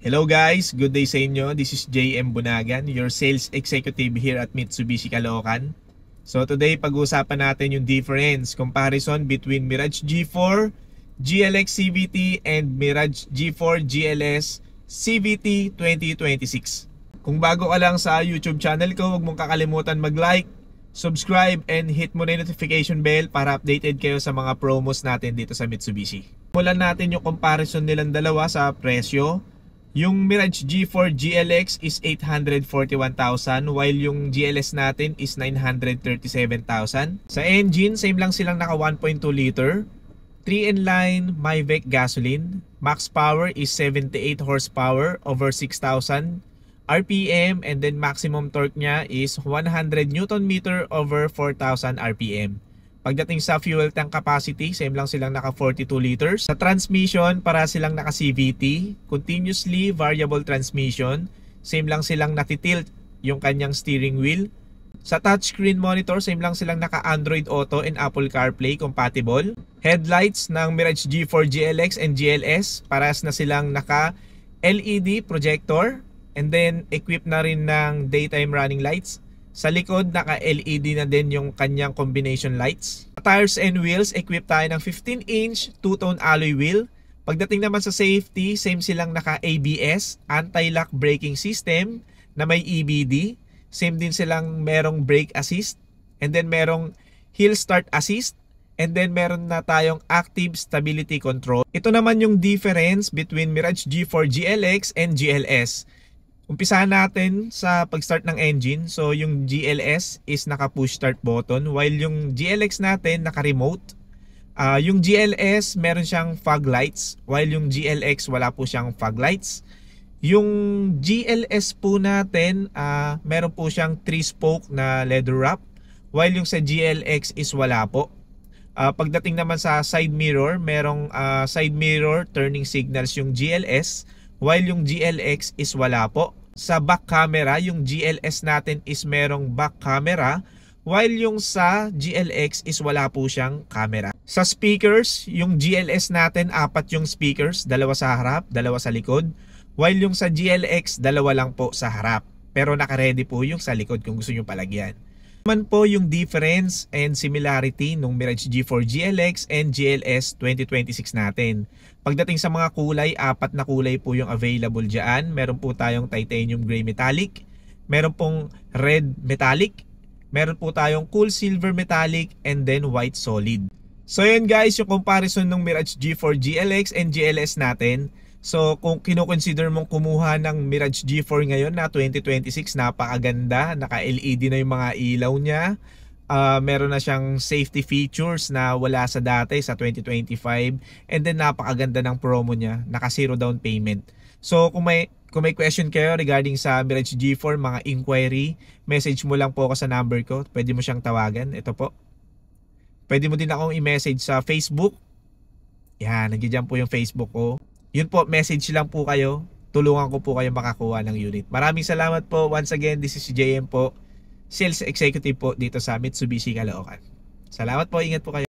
Hello guys, good day sa inyo. This is JM Bunagan, your sales executive here at Mitsubishi Caloocan. So today pag-uusapan natin yung difference, comparison between Mirage G4 GLX CVT and Mirage G4 GLS CVT 2026. Kung bago ka lang sa YouTube channel ko, huwag mong kakalimutan mag-like, subscribe, and hit mo na yung notification bell para updated kayo sa mga promos natin dito sa Mitsubishi. Simulan natin yung comparison nilang dalawa sa presyo. Yung Mirage G4 GLX is 841,000 while yung GLS natin is 937,000. Sa engine, same lang silang naka 1.2 liter. 3-in-line Myvec gasoline. Max power is 78 horsepower over 6,000 RPM and then maximum torque niya is 100 Newton meter over 4,000 RPM. Pagdating sa fuel tank capacity, same lang silang naka 42 liters. Sa transmission, para silang naka CVT, continuously variable transmission. Same lang silang natitilt yung kanyang steering wheel. Sa touchscreen monitor, same lang silang naka Android Auto and Apple CarPlay compatible. Headlights ng Mirage G4 GLX and GLS, parehas na silang naka LED projector. And then equipped na rin ng daytime running lights. Sa likod, naka-LED na din yung kanyang combination lights. Tires and wheels, equipped tayo ng 15-inch two-tone alloy wheel. Pagdating naman sa safety, same silang naka-ABS, anti-lock braking system na may EBD. Same din silang merong brake assist. And then merong hill start assist. And then meron na tayong active stability control. Ito naman yung difference between Mirage G4 GLX and GLS. Umpisahan natin sa pag-start ng engine. So yung GLS is naka-push start button while yung GLX natin naka-remote. Yung GLS meron siyang fog lights while yung GLX wala po siyang fog lights. Yung GLS po natin meron po siyang 3-spoke na leather wrap while yung sa GLX is wala po. Pagdating naman sa side mirror, merong side mirror turning signals yung GLS while yung GLX is wala po. Sa back camera, yung GLS natin is merong back camera while yung sa GLX is wala po siyang camera. Sa speakers, yung GLS natin 4 yung speakers, 2 sa harap, 2 sa likod, while yung sa GLX 2 lang po sa harap. Pero naka-ready po yung sa likod kung gusto nyo palagyan. Naman po yung difference and similarity ng Mirage G4 GLX and GLS 2026 natin. Pagdating sa mga kulay, 4 na kulay po yung available dyan. Meron po tayong titanium gray metallic, meron pong red metallic, meron po tayong cool silver metallic, and then white solid. So yun guys, yung comparison ng Mirage G4 GLX and GLS natin. So kung kino-consider mong kumuha ng Mirage G4 ngayon na 2026, napakaganda, naka-LED na yung mga ilaw niya. Meron na siyang safety features na wala sa dati sa 2025, and then napakaganda ng promo niya, naka 0 down payment. So kung may question kayo regarding sa Mirage G4, mga inquiry, message mo lang po ako sa number ko. Pwede mo siyang tawagan, ito po. Pwede mo din akong i-message sa Facebook. Yan, nandiyan po yung Facebook ko. Yun po, message lang po kayo. Tulungan ko po kayo makakuha ng unit. Maraming salamat po. Once again, this is JM po, Sales Executive po dito sa Mitsubishi Caloocan. Salamat po, ingat po kayo.